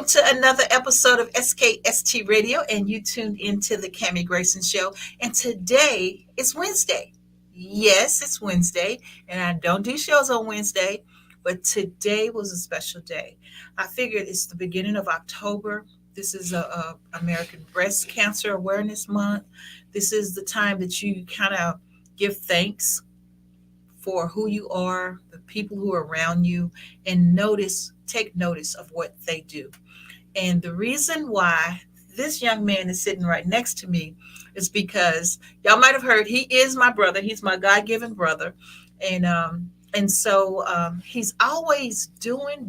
welcome to another episode of SKST Radio, and you tuned into the Cammie Grayson Show. And today is Wednesday. Yes, it's Wednesday, and I don't do shows on Wednesday, but today was a special day. I figured it's the beginning of October. This is a American Breast Cancer Awareness Month. This is the time that you kind of give thanks for who you are, the people who are around you, and take notice of what they do. And the reason why this young man is sitting right next to me is because y'all might have heard he is my brother. He's my God-given brother, and so he's always doing,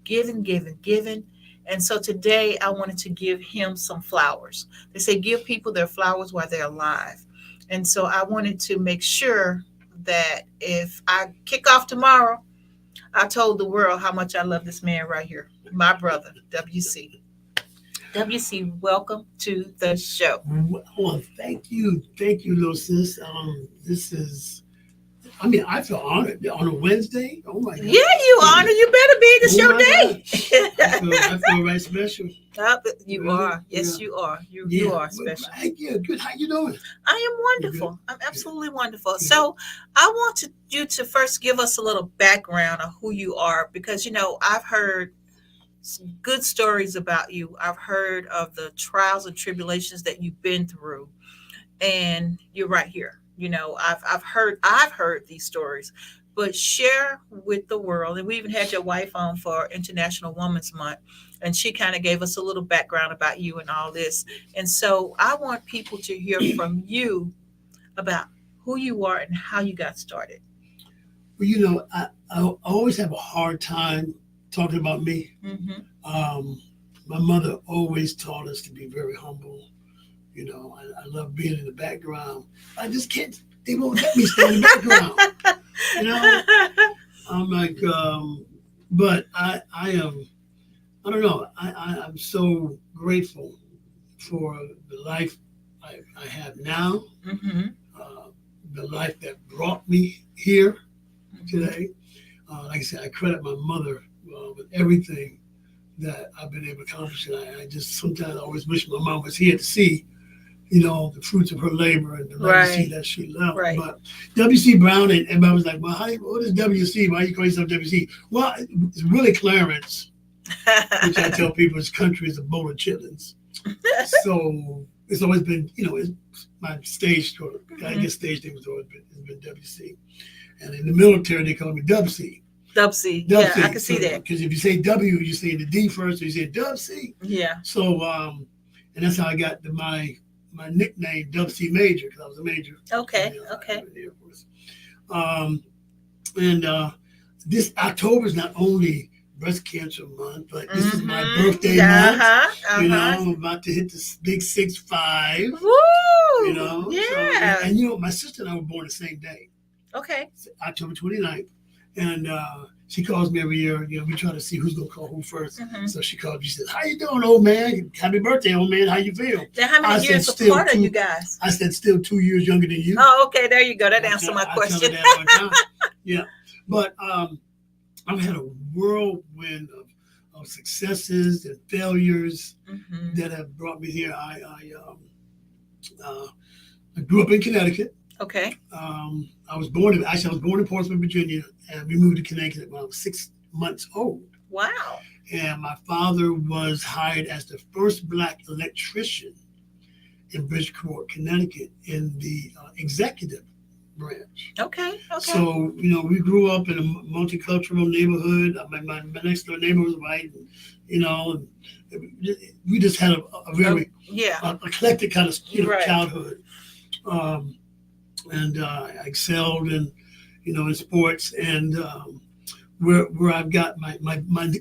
giving. And so today I wanted to give him some flowers. They say give people their flowers while they're alive, and so I wanted to make sure that if I kick off tomorrow, I told the world how much I love this man right here, my brother, WC. WC, welcome to the show. Well, thank you, little sis. This is, I feel honored on a Wednesday. Oh my God! Yeah, you honor. You better be. This your day. I feel right special. You really? are. Yes, Yeah. you are. You are special. Yeah, good. How you doing? I am wonderful. I'm absolutely wonderful. So I want you to first give us a little background of who you are, because I've heard some good stories about you. I've heard of the trials and tribulations that you've been through, and you're right here. I've heard these stories, but share with the world. And we even had your wife on for International Women's Month, and she kind of gave us a little background about you and all this. And so I want people to hear from you about who you are and how you got started. Well, I always have a hard time talking about me. Mm-hmm. My mother always taught us to be very humble. I love being in the background. I just can't. They won't let me stay in the background. I'm like, but I am. I don't know. I'm so grateful for the life I have now. Mm-hmm. The life that brought me here today. Like I said, I credit my mother with everything that I've been able to accomplish. And I just sometimes always wish my mom was here to see, the fruits of her labor and the legacy that she left. Right. But W.C. Brown, and everybody was like, well, what is W.C.? Why you call yourself W.C.? Well, it's really Clarence, which I tell people his country is a bowl of chitlins. So it's always been, it's my stage tour. I guess stage name has been W.C. And in the military, they call me Dubsy. Dubsy. Yeah, I can see that. Because if you say W, you say the D first, or you say Dubsy. Yeah. So, and that's how I got my nickname, Dubsy Major, because I was a major. Okay. In the Air Force. And this October is not only Breast Cancer Month, but this is my birthday month. I'm about to hit the big 6'5". Woo! Yeah. So, and my sister and I were born the same day. Okay. October 29th. And she calls me every year. We try to see who's going to call who first. Mm-hmm. So she called me. She said, how you doing, old man? Happy birthday, old man. How you feel? Now, how many years apart are you guys? I said, still 2 years younger than you. Oh, okay. There you go. That answered my question. Yeah. But I've had a whirlwind of successes and failures that have brought me here. I grew up in Connecticut. Okay. I was born in Portsmouth, Virginia, and we moved to Connecticut when I was 6 months old. Wow. And my father was hired as the first Black electrician in Bridgeport, Connecticut, in the executive branch. Okay. So, we grew up in a multicultural neighborhood. My next door neighbor was white, and we just had a very eclectic kind of childhood. And I excelled in sports, and where I've got my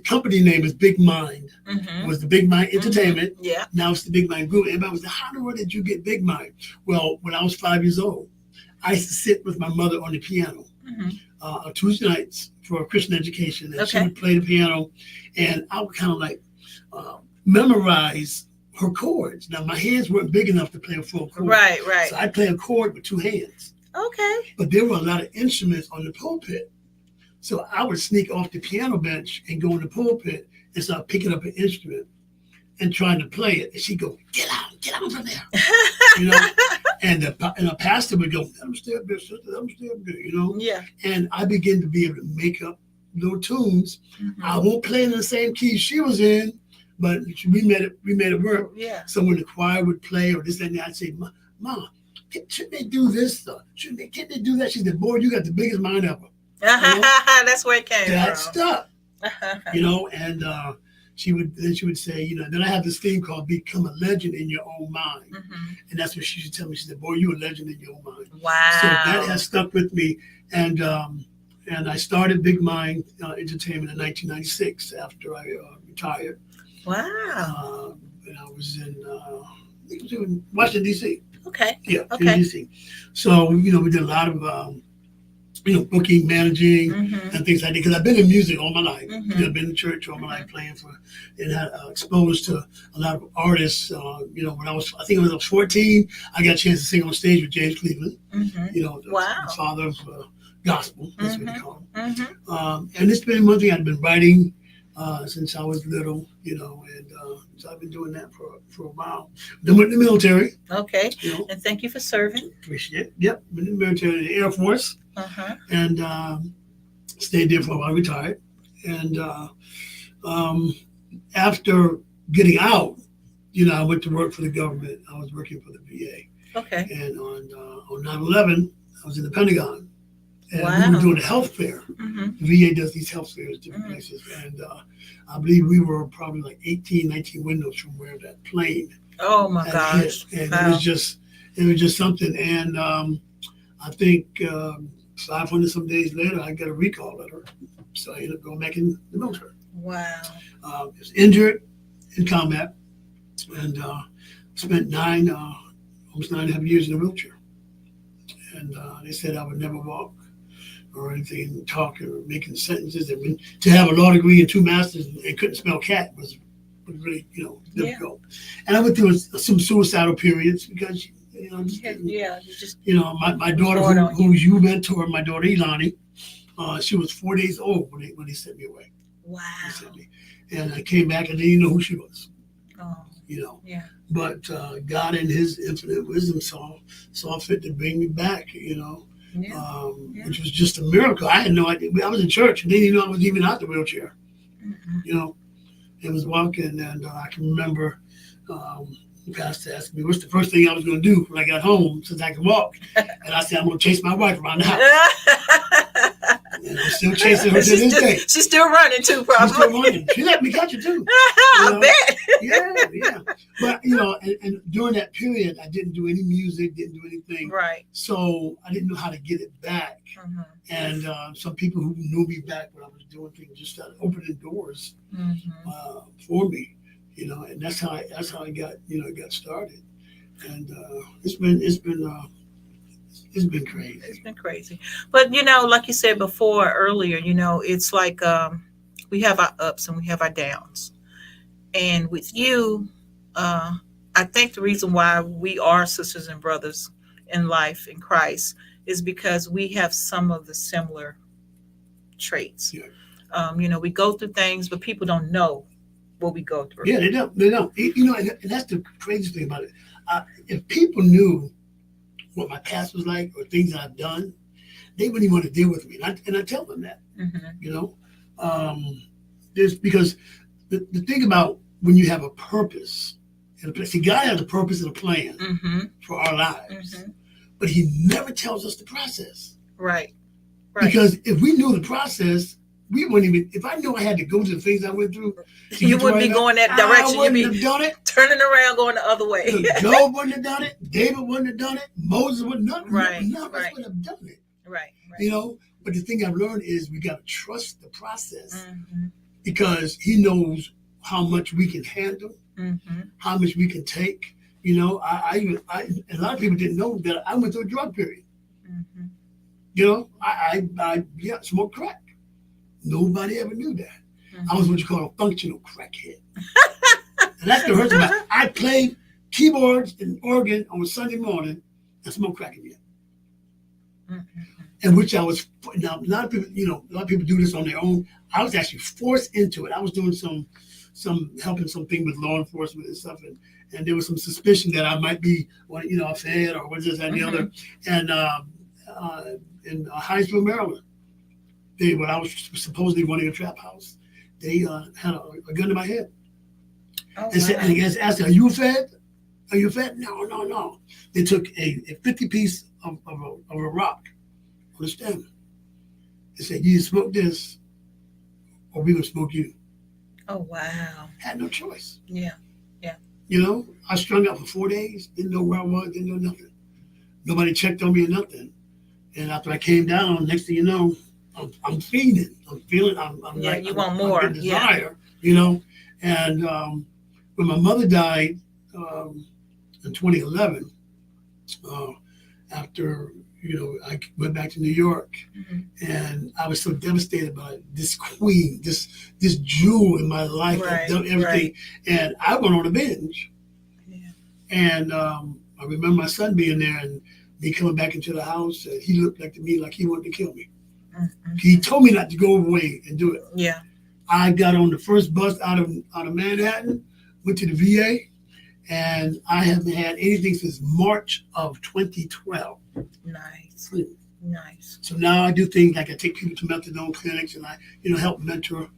company name is Big Mind. Mm-hmm. Was the Big Mind Entertainment. Mm-hmm. Yeah. Now it's the Big Mind Group. Everybody was like, how in the world did you get Big Mind? Well, when I was 5 years old, I used to sit with my mother on the piano on Tuesday nights for Christian education, and she would play the piano, and I would kind of like memorize her chords. Now my hands weren't big enough to play a full chord. Right. So I play a chord with two hands. Okay. But there were a lot of instruments on the pulpit. So I would sneak off the piano bench and go in the pulpit and start picking up an instrument and trying to play it. And she'd go, get out from there, you know. And the pastor would go, let him stay up there, sister, let him stay up there, you know. Yeah. And I began to be able to make up little tunes. Mm-hmm. I won't play in the same key she was in, but we made it work. Yeah. So when the choir would play or this and that, I'd say, Mom, shouldn't they do this? Can't they do that? She said, boy, you got the biggest mind ever. You know? That's where it came That from. stuff, you know. And she would say, you know. Then I have this thing called "Become a Legend in Your Own Mind," and that's what she used to tell me. She said, "Boy, you're a legend in your own mind." Wow. So that has stuck with me, and I started Big Mind Entertainment in 1996 after I retired. Wow. And I was I think it was in Washington D.C. Okay. Yeah, Okay. in D.C. So you know, we did a lot of booking, managing, and things like that. Because I've been in music all my life. You know, I've been in church all my life playing for, and had exposed to a lot of artists. You know, when I think when I was 14, I got a chance to sing on stage with James Cleveland. You know, the father of gospel. That's what they call him. And it's been one thing I've been writing since I was little. You know, and so I've been doing that for a while. Then went in the military. Okay. You know, And thank you for serving. appreciate it. Yep, been in the military, in the Air Force. And stayed there for a while, retired. And after getting out, you know, I went to work for the government. I was working for the VA. Okay. And on 9/11, I was in the Pentagon. And Wow. we were doing a health fair. The VA does these health fairs in different places. And I believe we were probably like 18, 19 windows from where that plane Oh my had gosh. hit. And Wow. it was just something. And I think 500 some days later, I got a recall letter. So I ended up going back in the military. Wow. I was injured in combat and spent almost 9.5 years in a wheelchair. And they said I would never walk or anything, talk or making sentences. And to have a law degree and 2 masters and couldn't spell cat was really, you know, difficult. And I went through some suicidal periods because, you know, you know, my daughter, who's you mentor, my daughter Elani, she was 4 days old when they sent me away. Wow. And I came back and didn't know who she was. Oh. You know. Yeah. But God in His infinite wisdom saw fit to bring me back. You know. Which was just a miracle. I had no idea. I was in church and they didn't know I was even out the wheelchair. You know, it was walking, and I can remember the pastor asked me, "What's the first thing I was going to do when I got home since I could walk?" And I said, "I'm going to chase my wife around the house." And I'm still chasing her to this day. She's still running too, probably. She's still running. She let me catch her too. I bet. Yeah. But you know, and during that period, I didn't do any music, didn't do anything. Right. So I didn't know how to get it back. And some people who knew me back when I was doing things just started opening doors for me. You know, and that's how I got got started. And it's been crazy. It's been crazy. But, you know, like you said before earlier, you know, it's like we have our ups and we have our downs. And with you, I think the reason why we are sisters and brothers in life in Christ is because we have some of the similar traits. Yeah. You know, we go through things, but people don't know what we go through. Yeah, they don't. You know, and that's the crazy thing about it. If people knew what my past was like or things I've done, they wouldn't even want to deal with me. And I tell them that, you know, there's because the thing about when you have a purpose and a place, see, God has a purpose and a plan for our lives, but He never tells us the process. Right. Because if we knew the process, we wouldn't even. If I knew I had to go through the things I went through, you wouldn't be going that direction. You'd be have done it. Turning around, going the other way. Job wouldn't have done it. David wouldn't have done it. Moses wouldn't have done it. Right. None of us would have done it. Right. You know. But the thing I've learned is we got to trust the process because He knows how much we can handle, how much we can take. You know, I a lot of people didn't know that I went through a drug period. You know, I smoked crack. Nobody ever knew that. I was what you call a functional crackhead. And that's the hurt about it. I played keyboards and organ on a Sunday morning and smoked crack again. and which I was. Now, a lot of people, a lot of people do this on their own. I was actually forced into it. I was doing some helping something with law enforcement and stuff, and there was some suspicion that I might be, a Fed or what is this and the other, and in Hinesville, Maryland, when I was supposedly running a trap house, they had a gun to my head. Oh, And said, wow. and asked, "Are you a Fed? Are you a Fed?" No, no, no. They took a 50 piece of a rock on a stem. They said, "You smoke this, or we gonna smoke you." Oh, wow. Had no choice. Yeah. Yeah. I strung out for 4 days. Didn't know where I was. Didn't know nothing. Nobody checked on me or nothing. And after I came down, next thing you know, I'm feeding. I'm feeling. I'm Yeah. like You want I'm more. getting Yeah. desire. And when my mother died in 2011, uh, after I went back to New York, Mhm. and I was so devastated by this queen, this jewel in my life that Right. done everything, Right. and I went on a binge. Yeah. And I remember my son being there and me coming back into the house, and he looked like to me like he wanted to kill me. Mm-hmm. He told me not to go away and do it. Yeah. I got on the first bus out of Manhattan, went to the VA, and I haven't had anything since March of 2012. Nice. Nice. So now I do things like I take people to methadone clinics, and I help mentor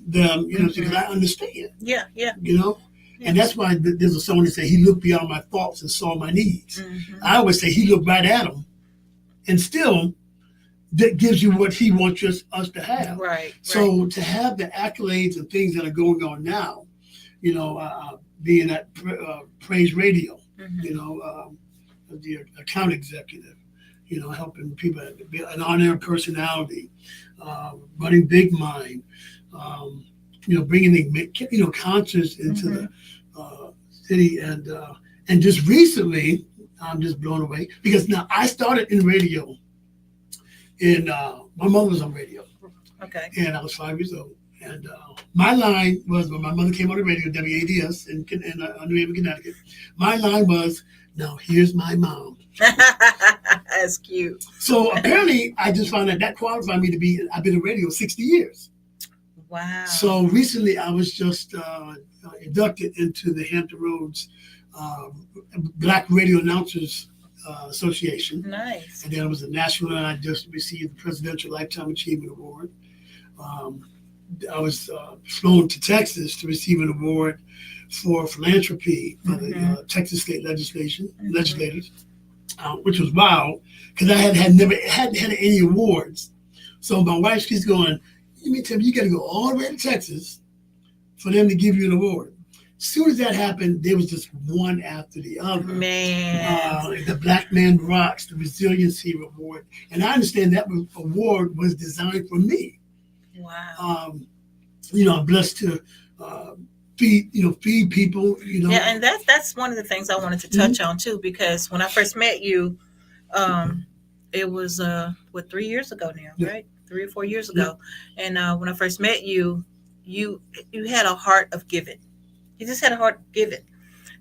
them, because I understand, Yeah. Yeah. and that's why there's a song that say he looked beyond my faults and saw my needs. Mm-hmm. I always say he looked right at them, and still that gives you what he wants us to have. Right. So to have the accolades and things that are going on now, being at Praise Radio, Mm-hmm. the account executive, helping people, an on-air personality, running Big Mind, bringing the concerts into Mm-hmm. the city, and just recently, I'm just blown away because now I started in radio. And my mother was on radio, Okay. and I was 5 years old. And my line was when my mother came on the radio, WADS in New Haven, Connecticut. My line was, "Now here's my mom." That's cute. So apparently, I just found that qualified me to be. I've been in radio 60 years. Wow. So recently, I was just inducted into the Hampton Roads Black Radio Announcers Association. Nice. And then I was a national, and I just received the Presidential Lifetime Achievement Award. I was flown to Texas to receive an award for philanthropy by the Texas State legislators, which was wild because I never had any awards. So my wife keeps going, "You mean tell me you got to go all the way to Texas for them to give you an award?" As soon as that happened, there was just one after the other. Man. The Black Man Rocks, the Resiliency Award. And I understand that award was designed for me. Wow. I'm blessed to feed people, Yeah, and that's one of the things I wanted to touch on too, because when I first met you, it was 3 years ago now, right? 3 or 4 years ago. And when I first met you, you had a heart of giving. You just had a heart of giving.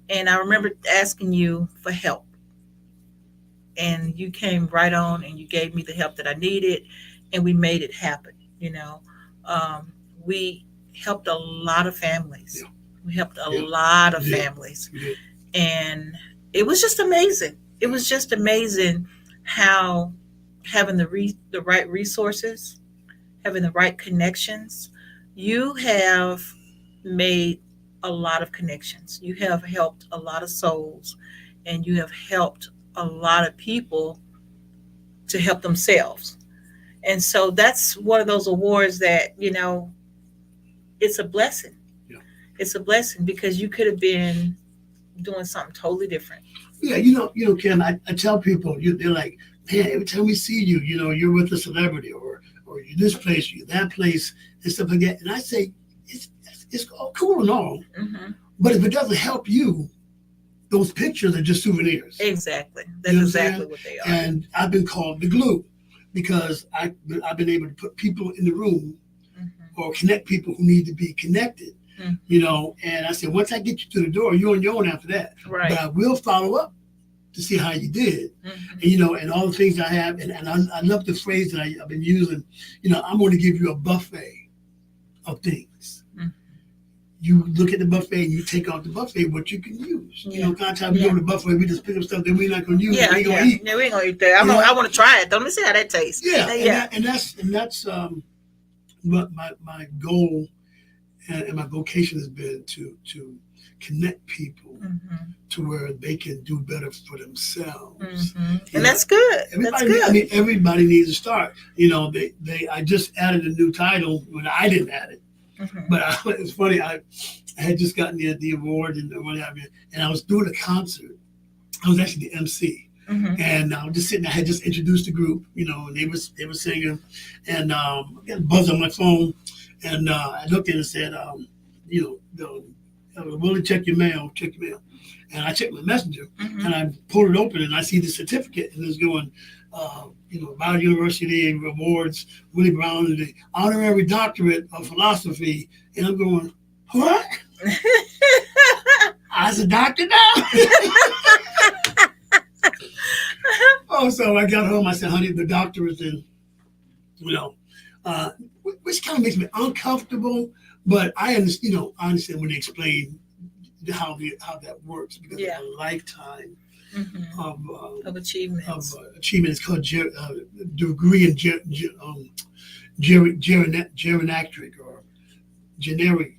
And I remember asking you for help. And you came right on and you gave me the help that I needed, and we made it happen. We helped a lot of families. Yeah. We helped a lot of families. Yeah. And it was just amazing. It was just amazing how having the right resources, having the right connections, you have made a lot of connections. You have helped a lot of souls, and you have helped a lot of people to help themselves. And so that's one of those awards that, it's a blessing. Yeah. It's a blessing because you could have been doing something totally different. Yeah, Kim, I tell people, they're like, "Man, every time we see you, you're with a celebrity or you're this place, you're that place, and stuff like that." And I say, it's all cool and all, but if it doesn't help you, those pictures are just souvenirs. Exactly. That's exactly what they are. And I've been called the glue because I've been able to put people in the room or connect people who need to be connected. And I said, once I get you to the door, you're on your own after that. Right. But I will follow up to see how you did. Mm-hmm. And all the things I have, and I love the phrase that I've been using. I'm going to give you a buffet of things. Mm-hmm. You look at the buffet and you take off the buffet what you can use. Yeah. Kind of time we go to the buffet, we just pick up stuff that we're not going to use. Yeah, we ain't yeah. going to eat. Yeah, we ain't gonna eat that. I want to try it. Though. Let me see how that tastes. Yeah, Yeah. and that's what my goal and my vocation has been to connect people Mm-hmm. to where they can do better for themselves. Mm-hmm. And that's good. That's good. Everybody needs to start. I just added a new title when I didn't add it. Mm-hmm. But it's funny. I had just gotten the award and what have you, and I was doing a concert. I was actually the MC, Mm-hmm. and I was just sitting. I had just introduced the group, and they were singing, and I got a buzz on my phone, and I looked at it and said, Willie, check your mail, and I checked my messenger, Mm-hmm. and I pulled it open, and I see the certificate, and it's going. Bio University awards Willie Brown and the honorary doctorate of philosophy, and I'm going, what? I was a doctor now. Oh, so I got home. I said, honey, the doctor is in, which kind of makes me uncomfortable, but I understand when they explain how that works because Yeah. of a lifetime. Mm-hmm. Of achievements. It's called degree in geriatric or generic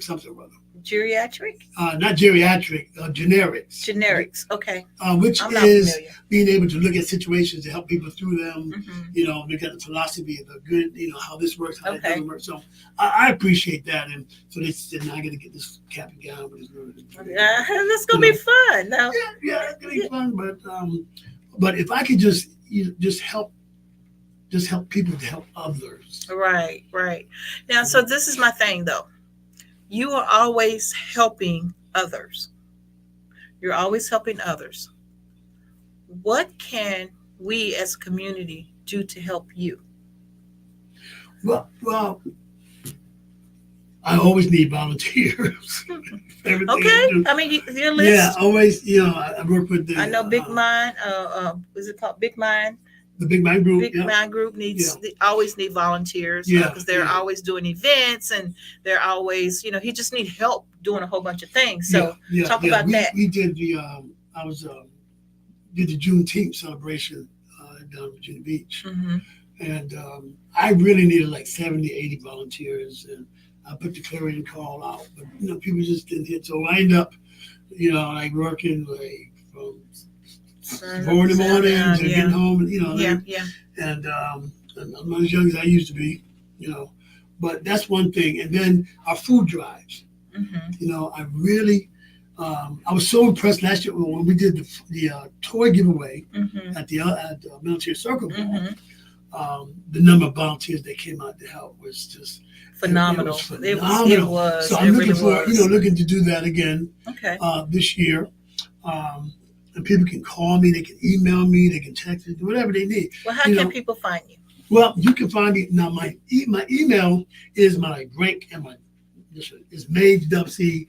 something or other. Geriatric? Not geriatric, generics. Generics. Okay. Which I'm not is familiar. being able to look at situations to help people through them. Mm-hmm. Look at the philosophy of the good, how this works, how that Okay. doesn't work. So I appreciate that, and so they said, "Now I got to get this cap and gown with this." That's gonna be fun. Now. Yeah, it's gonna be fun. But if I could just help people to help others. Right. Now, so this is my thing, though. You are always helping others. You're always helping others. What can we as a community do to help you? Well, I always need volunteers. Everything Okay. I do. I mean, your list. Yeah, always. I work with the. I know Big Mind. Is it called Big Mind? The Big Mind Group. Big Mind Group they always need volunteers because they're always doing events and they're always, he just need help doing a whole bunch of things. So talk about that. We did did the Juneteenth celebration down in Virginia Beach, Mm-hmm. and I really needed like 70, 80 volunteers, and I put the clarion call out, but people just didn't hit. So I ended up, like working like from 4 in the morning to getting home, and I'm not as young as I used to be, but that's one thing. And then our food drives, Mm-hmm. I really, I was so impressed last year when we did the toy giveaway Mm-hmm. at the military circle ball. Mm-hmm. The number of volunteers that came out to help was just Phenomenal. It was. So I'm looking looking to do that again. Okay. This year. And people can call me, they can email me, they can text me, whatever they need. Well, how can people find you? Well, you can find me now. My email is my rank and is majdubc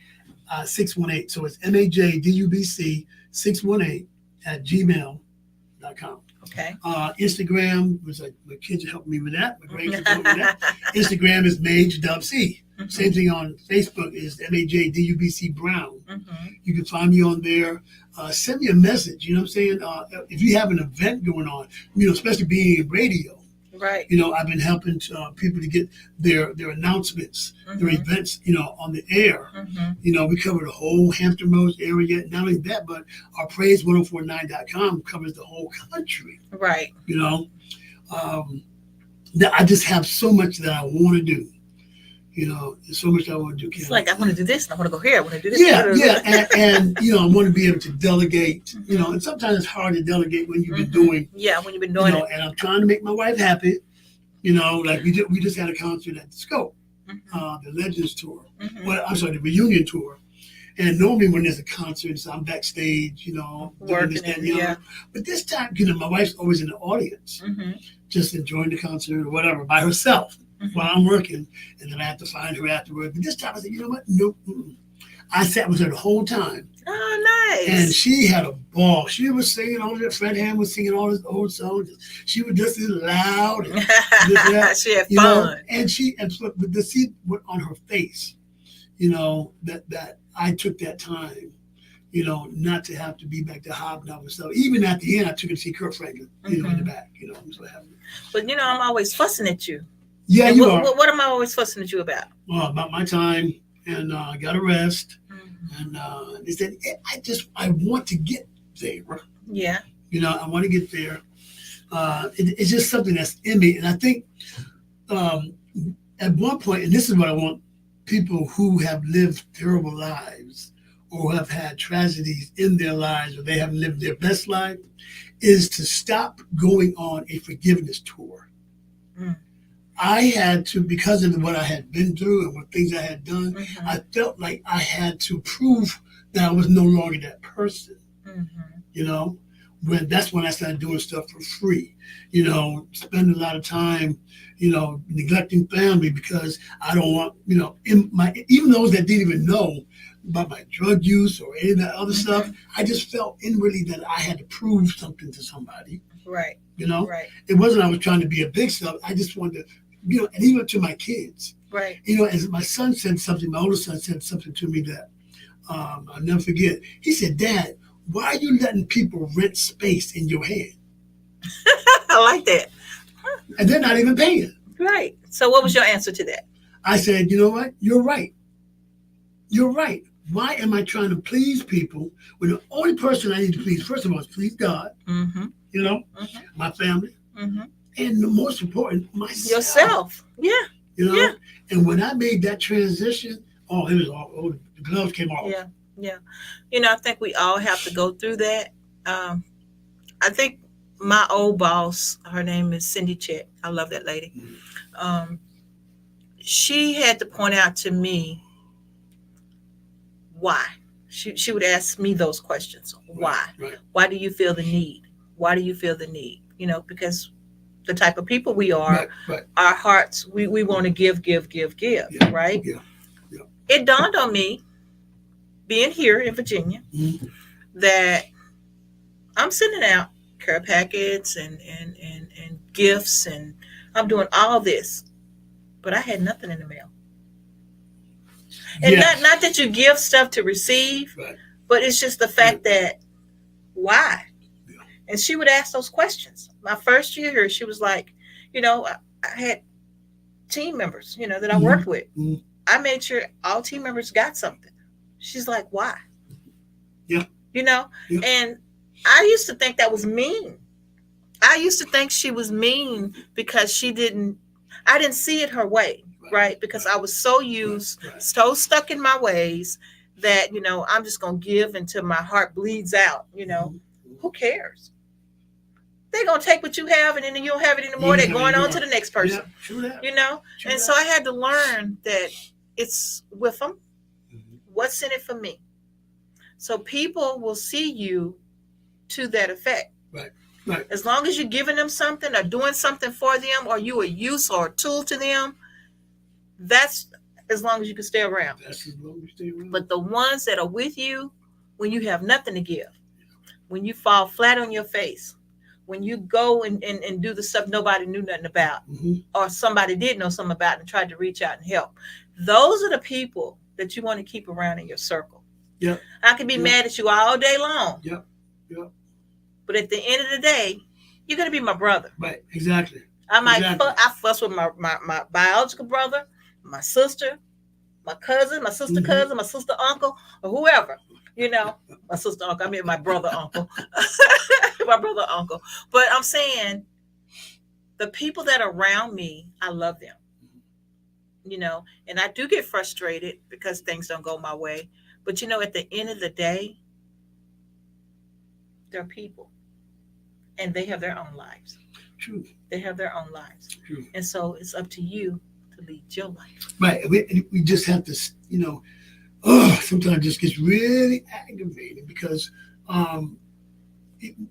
618. So it's majdubc 618 at gmail.com. Okay. Instagram was like my kids are helping me with that. My grandkids are helping me with that. Instagram is majdubc. Mm-hmm. Same thing on Facebook is majdubc Brown. Mm-hmm. You can find me on there. Send me a message. You know what I'm saying? If you have an event going on, especially being in radio. Right. I've been helping people to get their announcements, Mm-hmm. their events, on the air. Mm-hmm. We cover the whole Hampton Roads area. Not only that, but our praise1049.com covers the whole country. Right. I just have so much that I want to do. There's so much I want to do. It's like I want to do this and I want to go here. I want to do this. Yeah. And I want to be able to delegate. Mm-hmm. And sometimes it's hard to delegate when you've been doing. Yeah, when you've been doing it. And I'm trying to make my wife happy. Like we just had a concert at the Scope, the Legends tour. Mm-hmm. Well, I'm sorry, the reunion tour. And normally when there's a concert, so I'm backstage, working, But this time, my wife's always in the audience, Mm-hmm. just enjoying the concert or whatever by herself. Mm-hmm. While I'm working, and then I have to find her afterwards. But this time I said, you know what? Nope. I sat with her the whole time. Oh, And nice. she had a ball. She was singing all that. Fred Hammond was singing all his old songs. She was just as loud and this and that, She had you know. fun. But to see what on her face, you know, that I took that time, you know, not to have to be back to hobnob and stuff. Even at the end, I took her to see Kurt Franklin, you know, in the Hmm. back, you know. So happened. But I'm always fussing at you. Yeah, And you are. what am I always fussing at you about? About my time, and I got a rest, Hmm. and they said, I want to get there. Yeah. You know, I want to get there. It's just something that's in me, and I think um, at one point, and this is what I want people who have lived terrible lives or have had tragedies in their lives or they haven't lived their best life, is to stop going on a forgiveness tour. Mm. I had to, because of what I had been through and what things I had done, Hmm. I felt like I had to prove that I was no longer that person, Hmm. you know? That's when I started doing stuff for free, you know, spending a lot of time, you know, neglecting family because I don't want, you know, even those that didn't even know about my drug use or any of that other stuff, Hmm. I just felt inwardly that I had to prove something to somebody, Right. you know? Right. It wasn't I was trying to be a big stuff. I just wanted to, you know, and even to my kids. Right. You know, as my son said something, my oldest son said something to me that I'll never forget. He said, "Dad, why are you letting people rent space in your head? I like that. And they're not even paying." Right. So, what was your answer to that? I said, "You know what? You're right. You're right. Why am I trying to please people when the only person I need to please, first of all, is please God, Mm-hmm. you know, Mm-hmm. my family, Mm-hmm. and the most important, myself, Yourself. Yeah. you Yeah. know?" And when I made that transition, it was all, the gloves came off. Yeah. Yeah. I think we all have to go through that. Um, I think my old boss, her name is Cindy Chet. I love that lady. Um, she had to point out to me why. She would ask me those questions. Right, Why? right, Why do you feel the need? Why do you feel the need? Because the type of people we are, right, right. our hearts, we want to give, give, give, give, Yeah, right? yeah, yeah. It dawned on me, being here in Virginia, Mm-hmm. that I'm sending out care packets and gifts, and I'm doing all this, but I had nothing in the mail. And Yes. not that you give stuff to receive, Right. but it's just the Yeah. fact that why? Yeah. And she would ask those questions. My first year here, she was like, I had team members, that I Mm-hmm. worked with. Mm-hmm. I made sure all team members got something. She's like, why? Yeah. You know? Yeah. And I used to think that was mean. I used to think she was mean because I didn't see it her way, Right. right? Because Right. I was so Right. used, Right. so stuck in my ways that, I'm just going to give until my heart bleeds out, Mm-hmm. who cares? They're going to take what you have and then you don't have it You anymore. don't They're have it going on anymore. to the next Yeah. person, True that. you know? True And so that. I had to learn that it's with them. Mm-hmm. What's in it for me? So people will see you to that effect. Right. Right. As long as you're giving them something or doing something for them or you a use or a tool to them, that's as long as you can stay around. That's as long as you stay around. But the ones that are with you when you have nothing to give, when you fall flat on your face, when you go and do the stuff nobody knew nothing about, Mm-hmm. or somebody did know something about and tried to reach out and help, those are the people that you want to keep around in your circle. Yep. I can be Yep. mad at you all day long, Yep. Yep. but at the end of the day, you're going to be my brother. Right. Exactly. I might Exactly. I fuss with my biological brother, my sister, my cousin, my sister Mm-hmm. cousin, my sister uncle, or whoever. My sister uncle. I mean my brother uncle, my brother uncle. But I'm saying the people that are around me, I love them. And I do get frustrated because things don't go my way. But at the end of the day, they're people, and they have their own lives. True. They have their own lives, True. and so it's up to you to lead your life. Right. We just have to, sometimes it just gets really aggravating because um,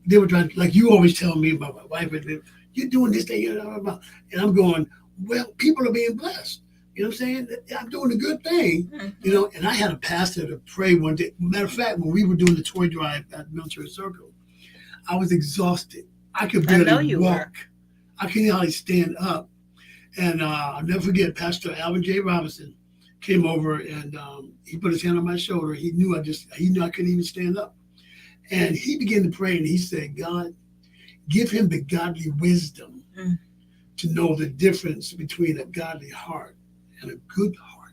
they were trying, like you always tell me about my wife, you're doing this thing, and I'm going, well, people are being blessed. You know what I'm saying? I'm doing a good thing. You Mm-hmm. know, and I had a pastor to pray one day. Matter of fact, when we were doing the toy drive at Military Circle, I was exhausted. I could I barely know you were. walk. I couldn't hardly stand up. And I'll never forget, Pastor Alvin J. Robinson came over and he put his hand on my shoulder. He knew I couldn't even stand up. And he began to pray and he said, God, give him the godly wisdom Mm-hmm. to know the difference between a godly heart and a good heart.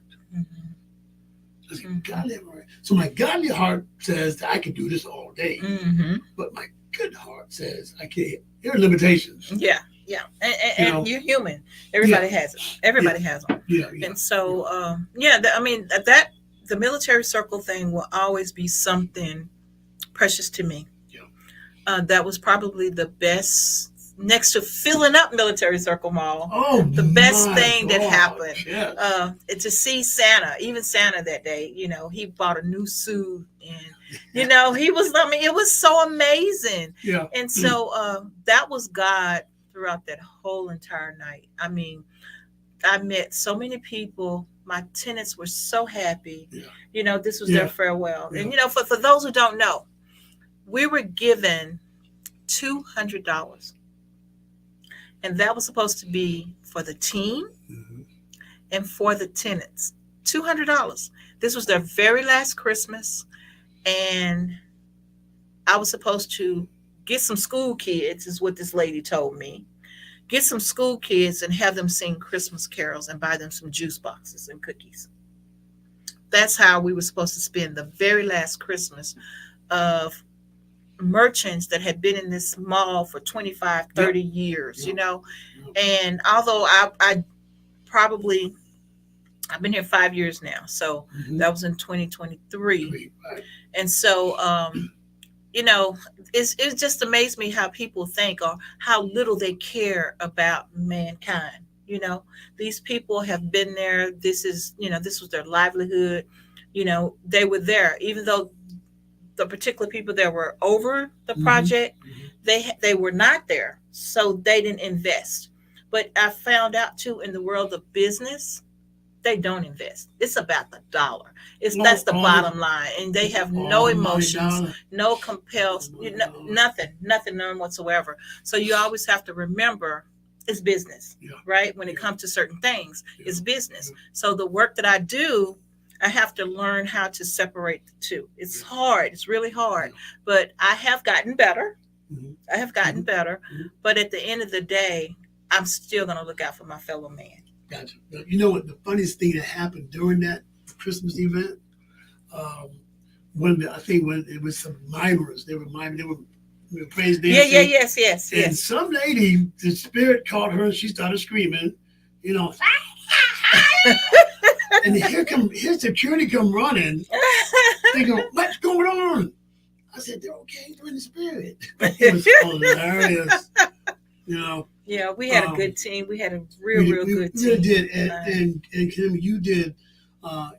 I said, godly heart. So my godly heart says that I can do this all day, Mm-hmm. but my good heart says I can't. There are limitations. Yeah, yeah, You and know? you're human. Yeah, Everybody has it. yeah, Everybody has them. yeah, yeah, And yeah. so, yeah, I mean that the military circle thing will always be something precious to me. Yeah. That was probably the best, next to filling up Military Circle Mall, Oh the best my thing that God. happened. Yes. To see Santa, even Santa that day, he bought a new suit, and he was. I mean, it was so amazing. Yeah. And so that was God throughout that whole entire night. I mean, I met so many people. My tenants were so happy. Yeah. This was their Yeah. farewell. Yeah. And for those who don't know, we were given $200, and that was supposed to be for the team Mm-hmm. and for the tenants. $200. This was their very last Christmas, and I was supposed to get some school kids, is what this lady told me. Get some school kids and have them sing Christmas carols and buy them some juice boxes and cookies. That's how we were supposed to spend the very last Christmas of merchants that had been in this mall for 25, 30 Yep. years, Yep. Yep. And although I probably, I've been here 5 years now, so Mm-hmm. that was in 2023. Right. And so, you know, it just amazed me how people think or how little they care about mankind. These people have been there. This was their livelihood. They were there, even though the particular people that were over the Mm-hmm. project, Mm-hmm. they were not there, so they didn't invest. But I found out too, in the world of business, they don't invest. It's about the dollar. That's the bottom line, and they have no emotions, no compels, nothing, none whatsoever. So you always have to remember, it's business, Yeah. right? When it Yeah. comes to certain things, Yeah. it's business. Yeah. So the work that I do, I have to learn how to separate the two. It's hard. It's really hard, but I have gotten better. Mm-hmm. I have gotten Mm-hmm. better, Mm-hmm. but at the end of the day, I'm still going to look out for my fellow man. Gotcha. You know what? The funniest thing that happened during that Christmas event, um, I think when it was some mimers, they were praise dancing. Yeah, yes. And some lady, the spirit caught her, and she started screaming, and here security come running, thinking, what's going on? I said, they're okay, they're in the spirit. It was hilarious, Yeah, we had a good team. We had a real good team. You did, and Kim, you did.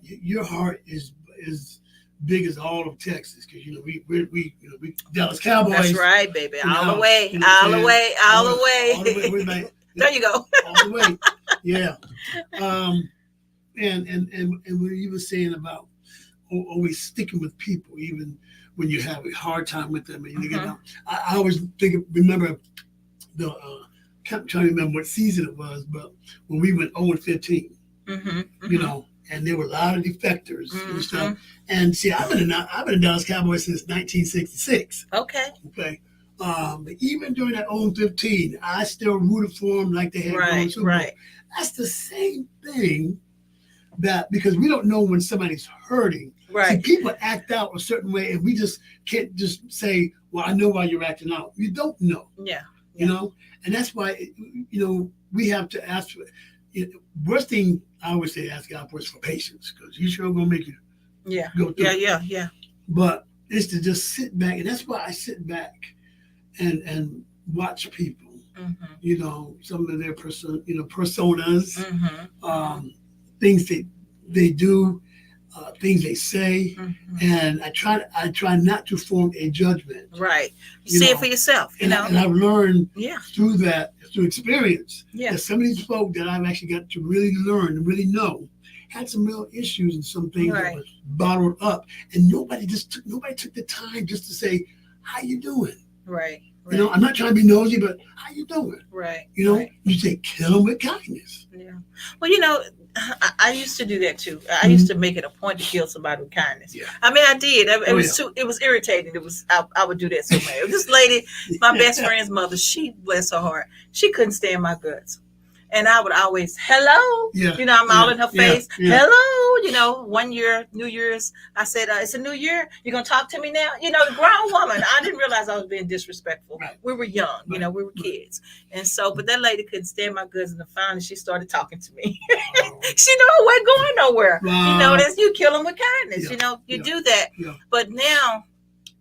Your heart is big as all of Texas, because we Dallas Cowboys. That's right, baby. All the way, all the way. There you go. All the way. Yeah. And when you were saying about always sticking with people, even when you have a hard time with them, and I always remember the. Can't try to remember what season it was, but when we went 0-15, and there were a lot of defectors and stuff. And see, I've been a Dallas Cowboy since 1966. Okay. But even during that 0-15, I still rooted for them like they had won Super Bowl. That's the same thing, that because we don't know when somebody's hurting. Right. See, people act out a certain way, and we just can't just say, "Well, I know why you're acting out." You don't know. Yeah. And that's why, we have to ask for, worst thing I always say, ask God for is for patience, because He's sure going to make you go through. Yeah. But it's to just sit back, and that's why I sit back and watch people, some of their personas, things that they do. things they say, Mm-hmm. and I try not to form a judgment. Right. You You see it for know, yourself, you know? and I've learned Yeah. through experience Yeah. that some of these folk that I've actually got to really learn and really know had some real issues and some things that Right. was bottled up, and nobody took the time just to say, "How you doing?" Right. You know, Right. I'm not trying to be nosy, but how you doing? Right. You know, Right. you say, "Kill them with kindness." Yeah. Well, you know, I used to do that too. I used Mhm. to make it a point to kill somebody with kindness. Yeah. I mean, I did. It Oh was yeah. too. It was irritating. I would do that so much. This lady, my best friend's mother, she bless her heart. She couldn't stand my guts, and I would always hello. Yeah. You know, I'm all Yeah. in her Yeah. face. Yeah. Hello. You know, one year, New Year's, I said, "It's a new year. You gonna talk to me now?" You know, the grown woman. I didn't realize I was being disrespectful. Right. We were young. You Right. know, we were Right. kids, and so, but that lady couldn't stand my guts, and finally she started talking to me. Oh, She knew I wasn't going nowhere. You know, wow. that's you kill them with kindness. Yeah. You know, you Yeah. do that. Yeah. But now,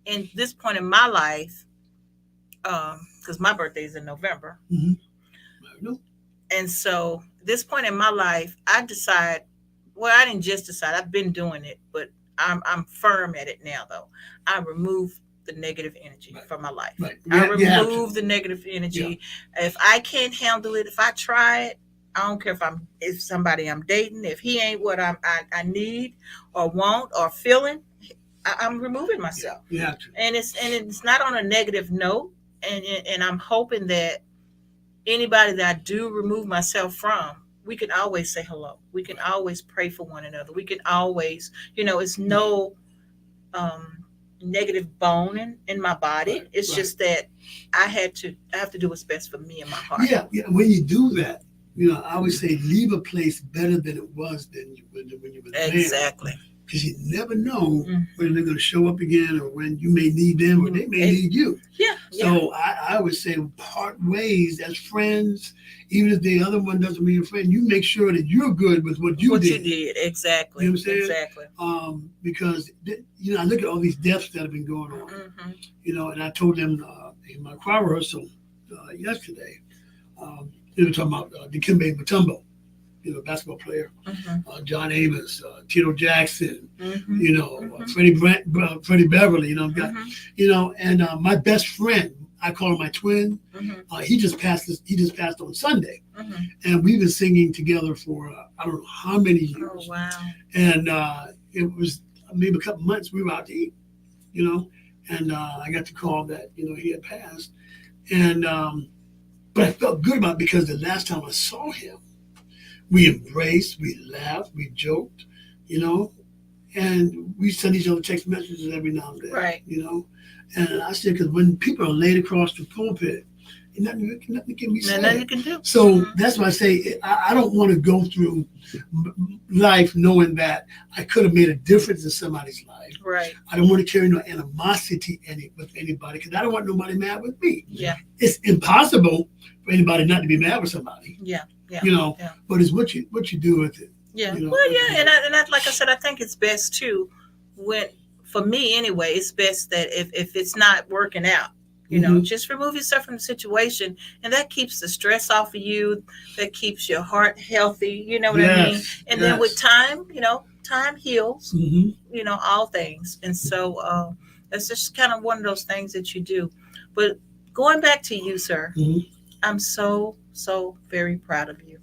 in this point in my life, because my birthday is in November, Mm-hmm. I know. and so this point in my life, I decide. Well, I didn't just decide. I've been doing it, but I'm firm at it now. Though I remove the negative energy Right. from my life. Right. I You have to. remove the negative Yeah. energy. If I can't handle it, if I try it, I don't care if somebody I'm dating, if he ain't what I need or want or feeling, I'm removing Yeah. myself. You have to. And it's not on a negative note. And I'm hoping that anybody that I do remove myself from, we can always say hello. We can Right. always pray for one another. We can always, it's no um, negative bone in my body. Right. It's Right. just that I have to do what's best for me and my heart. Yeah. Yeah. When you do that, I always say leave a place better than it was when you were there. Exactly. Because you never know Mm. when they're going to show up again, or when you may need them, or they may need you. Yeah. Yeah. So I would say part ways as friends, even if the other one doesn't mean a friend. You make sure that you're good with what you What did. you did. Exactly. You know what I'm saying? Exactly. Because I look at all these deaths that have been going on. Mm-hmm. And I told them in my choir rehearsal yesterday. They were talking about Dikembe Mutombo, basketball player. Mm-hmm. John Amos, Tito Jackson, Mm-hmm. Mm-hmm. Freddie Beverly, Mm-hmm. and my best friend, I call him my twin. Mm-hmm. He just passed. He just passed on Sunday, Mm-hmm. and we've been singing together for I don't know how many Oh years. wow. And it was maybe a couple months we were out to eat, and I got the call that he had passed, and but I felt good about it because the last time I saw him, we embraced, we laughed, we joked, you know, and we send each other text messages every now and then, Right. And I said, because when people are laid across the pulpit, nothing can be said. Nothing you can do. So Mm-hmm. that's why I say I don't want to go through life knowing that I could have made a difference in somebody's life. Right. I don't want to carry no animosity with anybody because I don't want nobody mad with me. Yeah. It's impossible for anybody not to be mad with somebody. Yeah. Yeah. Yeah. But it's what you do with it. Yeah. Well, yeah, and like I said, I think it's best too. For me anyway, it's best that if it's not working out, just remove yourself from the situation, and that keeps the stress off of you. That keeps your heart healthy. You know what I mean? And then with time, time heals. Mm-hmm. All things, and so it's just kind of one of those things that you do. But going back to you, sir, Mm-hmm. I'm so very proud of you,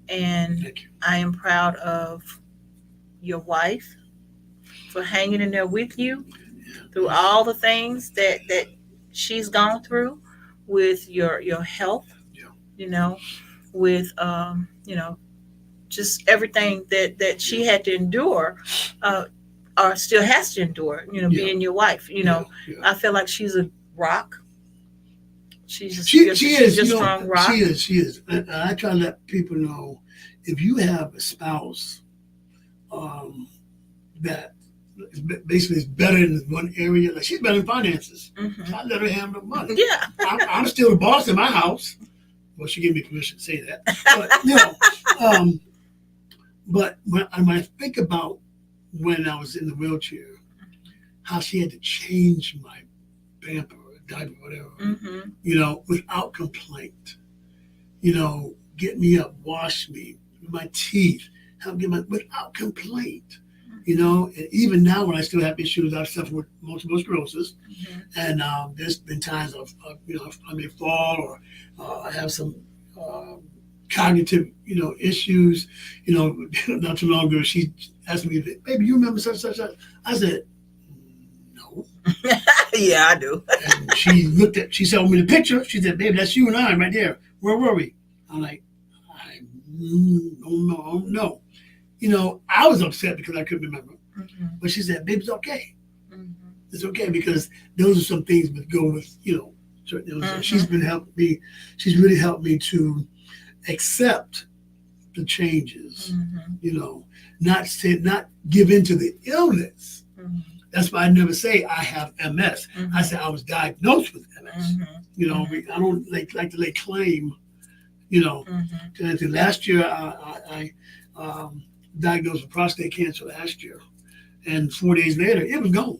and Thank you. I am proud of your wife for hanging in there with you through all the things that she's gone through with your health, Yeah. with just everything that she had to endure, or still has to endure, Yeah. being your wife. Yeah. I feel like she's a rock. She's She is. a strong rock. She is. And I try to let people know if you have a spouse that basically is better in one area, like she's better in finances. Mhm. So I let her handle the money. Yeah. I'm still the boss in my house. Well, she gave me permission to say that. But when I think about when I was in the wheelchair, how she had to change my pamper, diaper, whatever, without complaint. Get me up, wash me, my teeth, help get my without complaint. And even now when I still have issues, I suffer with multiple sclerosis, Mm-hmm. and there's been times I may fall or I have some uh, cognitive, issues. Not too long ago, she asked me, "Baby, you remember such?" I said, "No." Yeah, I do. And she showed me the picture. She said, "Baby, that's you and I right there. Where were we?" I'm like, I don't know, I don't know. I was upset because I couldn't remember. Mm-hmm. But she said, "Baby, it's okay. Mm-hmm. It's okay because those are some things that go with, certain illnesses." So Mm-hmm. she's been helping me. She's really helped me to accept the changes. Mm-hmm. Not give into the illness. Mm-hmm. That's why I never say I have MS. I Mm-hmm. say I was diagnosed with MS. Mm-hmm. I don't like to lay claim. You know, Mm-hmm. to anything. Last year I diagnosed with prostate cancer last year, and 4 days later it was gone.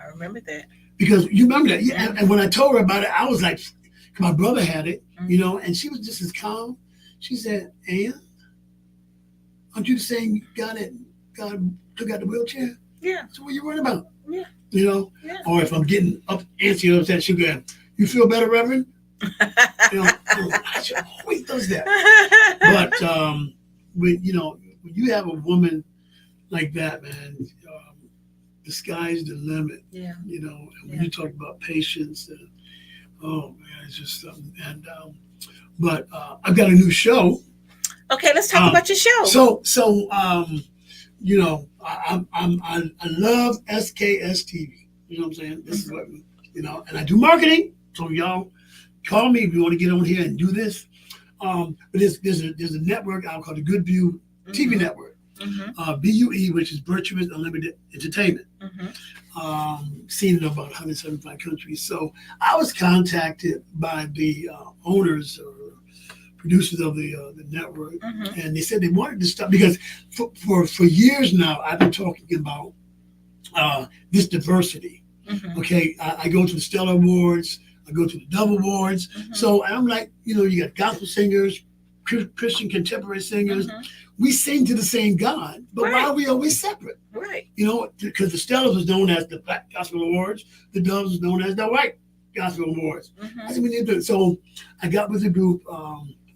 I remember that. Because you remember that, yeah. And Mm-hmm. when I told her about it, I was like, my brother had it, Mm-hmm. and she was just as calm. She said, "And aren't you saying God took out the wheelchair? Yeah. So what are you worried about?" Yeah. You know, Yeah. or if I'm getting up antsy or upset, she go, "You feel better, Reverend?" I always does that. But when you have a woman like that, man, the sky's the limit. Yeah. And when Yeah. you talk about patience, oh man, it's just but I've got a new show. Okay, let's talk Um, about your show. I love SKST. You know what I'm saying? This is Mm-hmm. what and I do marketing. So y'all call me if you want to get on here and do this. But there's a network out called the Good View TV Mm-hmm. network, Mm-hmm. BUE, which is Virtuous Unlimited Entertainment, Mm-hmm. seen in about 175 countries. So I was contacted by the owners or producers of the network, Mm-hmm. and they said they wanted to stop because for years now I've been talking about this diversity. Mm-hmm. Okay, I go to the Stellar Awards, I go to the Dove Awards. Mm-hmm. So I'm like, you got gospel singers, Christian contemporary singers. Mm-hmm. We sing to the same God, but why Right. are we always separate? Right. Because the Stellars was known as the Black Gospel Awards, the Doves was known as the White Gospel Awards. Mm-hmm. I said we need to do it. So I got with the group,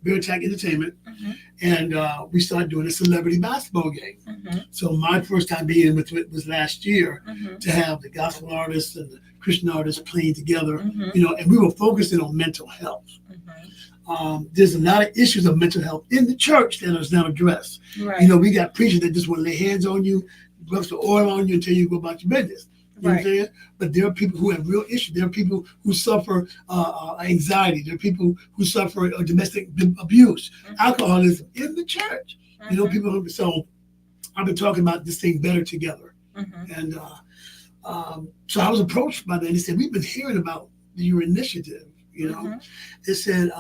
Veritech Entertainment, Mm-hmm. and we started doing a celebrity basketball game. Mm-hmm. So my first time being with it was last year Mm-hmm. to have the gospel artists and the Christian artists playing together, Mm-hmm. and we were focusing on mental health. There's a lot of issues of mental health in the church that is not addressed. Right. We got preachers that just want to lay hands on you, rub some oil on you until you go about your business. You know what I'm saying? But there are people who have real issues. There are people who suffer anxiety. There are people who suffer domestic abuse, alcoholism in the church. Mm-hmm. People. So I've been talking about this thing better together. Mm-hmm. And so I was approached by them. They said, "We've been hearing about your initiative." Mm-hmm. They said,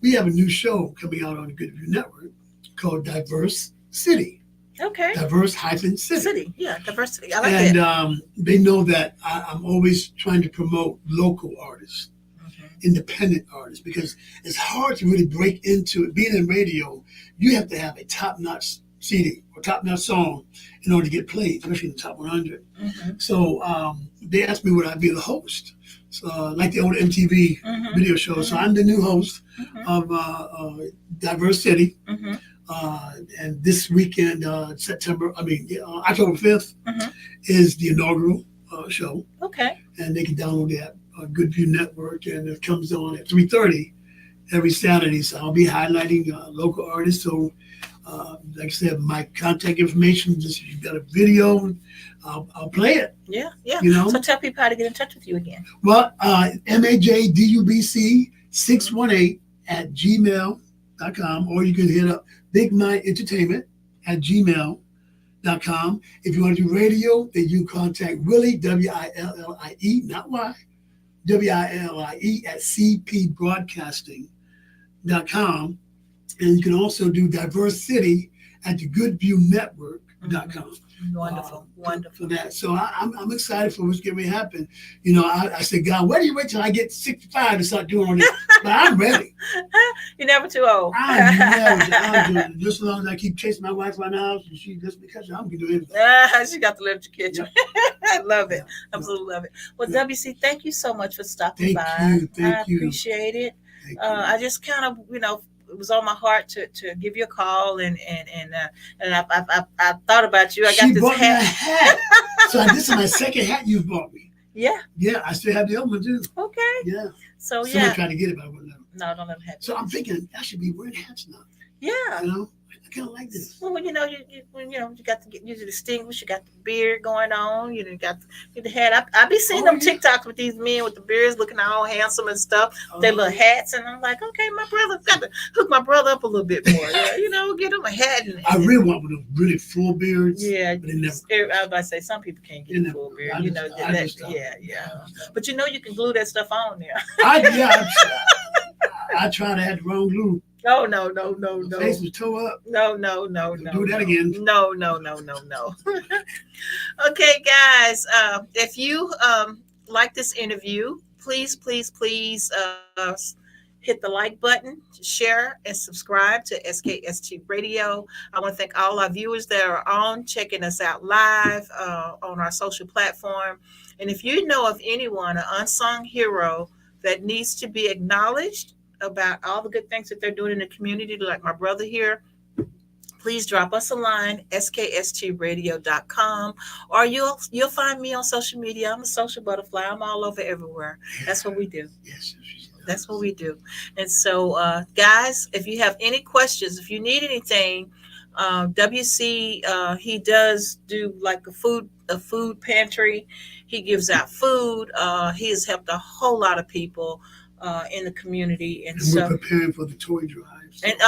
"We have a new show coming out on the Good View Network called Diverse City." Okay. Diverse-City. City. Yeah, diversity. I like And that. they know that I'm always trying to promote local artists, Mm-hmm. independent artists, because it's hard to really break into it. Being in radio, you have to have a top-notch CD or top-notch song in order to get played, especially in the top 100. Mm-hmm. So they asked me would I be the host, so like the old MTV Mm-hmm. video show. So I'm the new host Mm-hmm. of Diverse City. Mm-hmm. And this weekend, October 5th, Mm-hmm. is the inaugural show. Okay. And they can download the app, Good View Network, and it comes on at 3:30 every Saturday. So I'll be highlighting local artists. So, like I said, my contact information, just if you've got a video, I'll play it. Yeah. Yeah. You know? So tell people how to get in touch with you again. Well, majdubc618@gmail.com, or you can hit up Big Mind Entertainment at gmail.com. If you want to do radio, then you contact Willie, Willie, not Y, Willie at cpbroadcasting.com. And you can also do Diverse City at the goodviewNetwork.com. Wonderful, For wonderful. that. So I'm excited for what's going to happen. You know, I said, God, why do you wait till I get 65 to start doing all this? But I'm ready. You're never too old. I'm doing it. Just as long as I keep chasing my wife around the house, and she just because I'm going to do anything. She got to live to catch you. Yep. I love it. Yep. Absolutely love it. Well, Yep. WC, thank you so much for stopping Thank by. you. I Thank you. appreciate it. Thank you. I just kind of, it was on my heart to give you a call, and I thought about you. I got She this bought me a hat. hat. So this is my second hat you've bought me. Yeah. Yeah, I still have the other one too. Okay. Yeah. So Somebody yeah. tried to get it, but I wouldn't let them. No, don't let them have it. So I'm thinking I should be wearing hats now. Yeah. You know, I kind of like this. Well, you got to get you distinguished. You got the beard going on. You got the hat. I be seeing them Yeah. TikToks with these men with the beards looking all handsome and stuff. Their little hats, and I'm like, okay, my brother got to hook my brother up a little bit more. Yeah, get him a hat. I really want one of those really full beards. Yeah, but they never. I was about to say some people can't get a full beard. Yeah. But you can glue that stuff on there. I tried to have the wrong glue. No. My face was toe up. No. Do that again. No. Okay, guys. If you like this interview, please hit the like button, share, and subscribe to SKST Radio. I want to thank all our viewers that are on checking us out live on our social platform. And if you know of anyone, an unsung hero that needs to be acknowledged about all the good things that they're doing in the community, like my brother here, please drop us a line, skstradio.com, or you'll find me on social media. I'm a social butterfly. I'm all over everywhere. That's what we do. Yes. That's what we do. And so, guys, if you have any questions, if you need anything, WC, he does do like a food pantry. He gives out food. He has helped a whole lot of people in the community, and so we're preparing for the toy drive. So and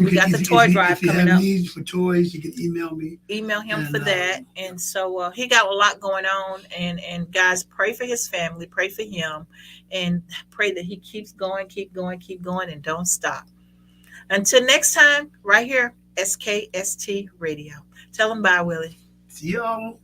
we got the toy drive coming up. If you have needs for toys, you can email me. Email him for that. And so he got a lot going on. And guys, pray for his family, pray for him, and pray that he keeps going, and don't stop. Until next time, right here, SKST Radio. Tell him bye, Willie. See y'all.